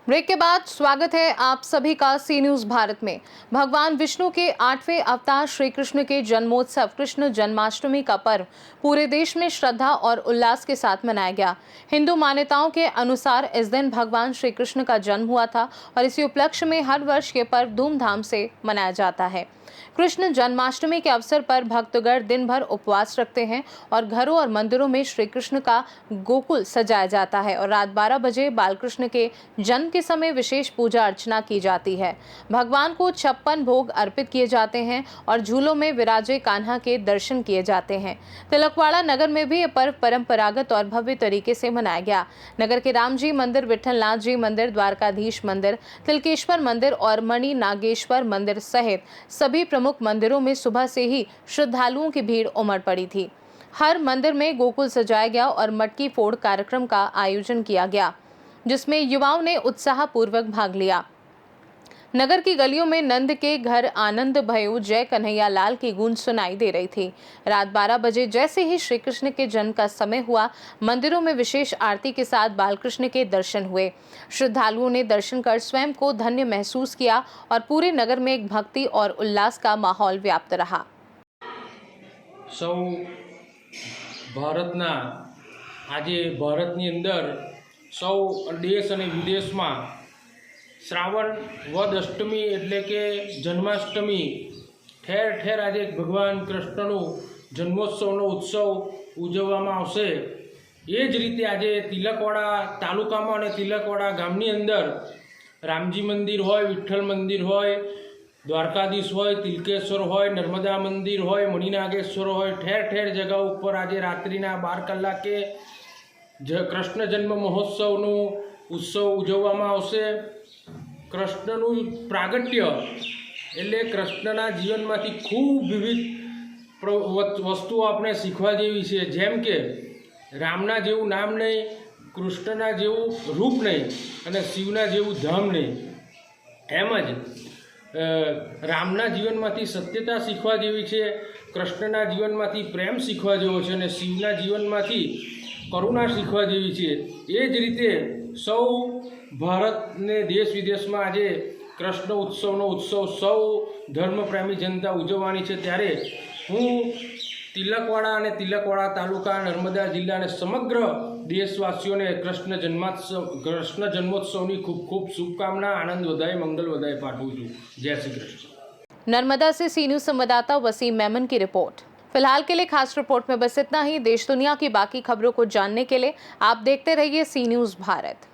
Break के बाद स्वागत है आप सभी का सी न्यूज भारत में। भगवान विष्णु के 8वें अवतार श्री कृष्ण के जन्मोत्सव कृष्ण जन्माष्टमी का पर्व पूरे देश में श्रद्धा और उल्लास के साथ मनाया गया। हिंदू मान्यताओं के अनुसार इस दिन भगवान श्री कृष्ण का जन्म हुआ था और इसी उपलक्ष्य में हर वर्ष ये पर्व धूमधाम से मनाया जाता है। कृष्ण जन्माष्टमी के अवसर पर भक्तगण दिन भर उपवास रखते हैं और घरों और मंदिरों में श्री कृष्ण का गोकुल सजाया जाता है और रात 12 बजे बालकृष्ण के जन्म के समय विशेष पूजा अर्चना की जाती है। भगवान को 56 भोग अर्पित किए जाते हैं और झूलों में विराजे कान्हा के दर्शन किए जाते हैं। तिलकवाड़ा नगर में भी यह पर्व परंपरागत और भव्य तरीके से मनाया गया। नगर के राम जी मंदिर, विठलनाथ जी मंदिर, द्वारकाधीश मंदिर, तिलकेश्वर मंदिर और मणि नागेश्वर मंदिर सहित सभी प्रमुख मंदिरों में सुबह से ही श्रद्धालुओं की भीड़ उमड़ पड़ी थी। हर मंदिर में गोकुल सजाया गया और मटकी फोड़ कार्यक्रम का आयोजन किया गया, जिसमें युवाओं ने उत्साहपूर्वक भाग लिया। नगर की गलियों में नंद के घर आनंद भयो जय कन्हैया लाल की गूंज सुनाई दे रही थी। रात 12 बजे जैसे ही श्री कृष्ण के जन्म का समय हुआ, मंदिरों में विशेष आरती के साथ बालकृष्ण के दर्शन हुए। श्रद्धालुओं ने दर्शन कर स्वयं को धन्य महसूस किया और पूरे नगर में एक भक्ति और उल्लास का माहौल व्याप्त रहा। सौ भारतना आजे भारतनी अंदर सौ देश और विदेश में श्रावण वद अष्टमी एटले के जन्माष्टमी ठेर ठेर आज भगवान कृष्णनु जन्मोत्सवनो उत्सव उजववामां आवशे। ए ज रीते आज तिलकवाड़ा तालुकामां अने तिलकवाड़ा गामनी अंदर रामजी मंदिर होय, विठ्ठल मंदिर होय, द्वारकाधीश होय, तिलकेश्वर होय, नर्मदा मंदिर होय, मणिनागेश्वर होय, ठेर ठेर जगह पर आज रात्रिना 12 कलाके कृष्ण जन्म महोत्सवनु उत्सव उजववामां आवशे। कृष्णनु प्रागट्य एटले कृष्णना जीवनमांथी खूब विविध वस्तुओं आपणे शीखवा जेवी छे। जेम के रामना जेवुं नाम नहीं, कृष्णना जेवुं रूप नहीं अने शिवना जेवुं धाम नहीं। एमज रामना जीवनमांथी सत्यता शीखवा जेवी छे, कृष्णना जीवनमांथी प्रेम शीखवा जेवो छे अने शिवना जीवनमांथी करुणा शीखवा जेवी छे। ए ज रीते सौ भारत ने देश विदेश में आज कृष्ण उत्सवनो उत्सव सौ धर्मप्रेमी जनता उजववानी छे। त्यारे हूँ तिलकवाड़ा और तिलकवाड़ा तालुका नर्मदा जिल्ला ने समग्र देशवासीओं ने कृष्ण जन्मोत्सवनी खूब खूब शुभकामना, आनंद वधाय, मंगल वधाय पाठवुं छुं। जय श्री कृष्ण। नर्मदा से सी न्यूज संवाददाता वसीम मेमन की रिपोर्ट। फिलहाल के लिए खास रिपोर्ट में बस इतना ही। देश दुनिया की बाकी खबरों को जानने के लिए आप देखते रहिए सी न्यूज भारत।